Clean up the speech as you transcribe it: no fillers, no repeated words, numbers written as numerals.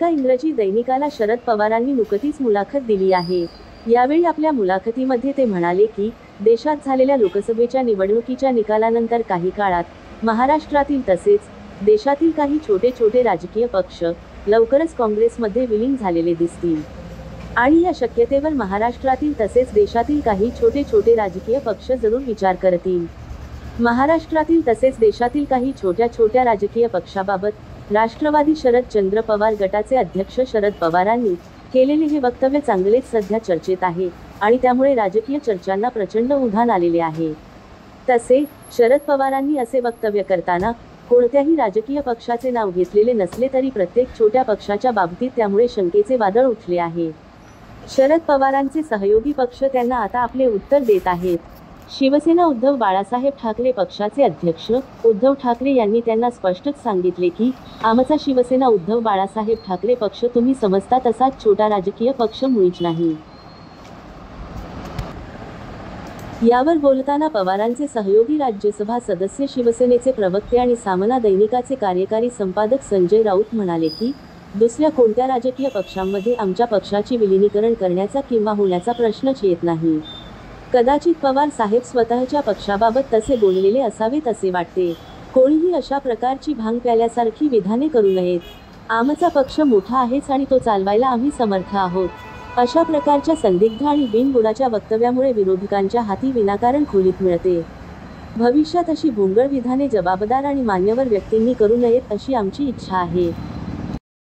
एका इंग्रजी दैनिकाला शरद पवारांनी नुकतीच मुलाखत दिली आहे। यावेळी आपल्या मुलाखतीमध्ये ते म्हणाले की देशात झालेल्या लोकसभेच्या निवडणुकीच्या निकालानंतर काही काळात महाराष्ट्रातील तसेच देशातील काही छोटे छोटे राजकीय पक्ष लवकरच काँग्रेसमध्ये विलीन झालेले दिसतील आणि या शक्यतेवर महाराष्ट्रातील तसेच देशातील काही छोटे छोटे राजकीय पक्ष जरूर विचार करतील। महाराष्ट्रातील तसेच देशातील काही छोट्या छोट्या राजकीय पक्षाबाबत राष्ट्रवादी शरदचंद्र पवार गटाचे अध्यक्ष शरद पवारांनी केलेले हे वक्तव्य चांगलेच सध्या चर्चेत आहे आणि त्यामुळे राजकीय चर्चांना प्रचंड उधाण आलेले आहे। तसे शरद पवारांनी असे वक्तव्य करताना कोणत्याही राजकीय पक्षाचे नाव घेतलेले नसले तरी प्रत्येक छोट्या पक्षाच्या बाबतीत त्यामुळे शंकेचे वादळ उठले आहे। शरद पवारांचे सहयोगी पक्ष त्यांना आता आपले उत्तर देत आहेत। शिवसेना उद्धव बाळासाहेब ठाकरे पक्षाचे अध्यक्ष उद्धव ठाकरे यांनी त्यांना स्पष्टच सांगितले की आमचा शिवसेना उद्धव बाळासाहेब ठाकरे पक्ष तुम्ही समजता तसाच छोटा राजकीय पक्ष मुळीच नाही। यावर बोलताना पवारांचे सहयोगी राज्यसभा सदस्य शिवसेनेचे प्रवक्ते आणि सामना दैनिकाचे कार्यकारी संपादक संजय राऊत म्हणाले की दुसऱ्या कोणत्या राजकीय पक्षांमध्ये आमच्या पक्षाची विलीनीकरण करण्याचा किंवा होण्याचा प्रश्नच येत नाही। कदाचित पवार साहेब स्वतःच्या पक्षाबाबत तसे बोललेले असावेत असे वाटते। कोणीही अशा प्रकारची भांग प्याल्यासारखी विधाने करू नयेत। आमचा पक्ष मोठा आहेच आणि तो चालवायला आम्ही समर्थ आहोत। अशा प्रकारच्या संदिग्ध आणि बिनबुडाच्या वक्तव्यामुळे विरोधकांच्या हाती विनाकारण खोलीत मिळते। भविष्यात अशी भोंगळ विधाने जबाबदार आणि मान्यवर व्यक्तींनी करू नयेत अशी आमची इच्छा आहे।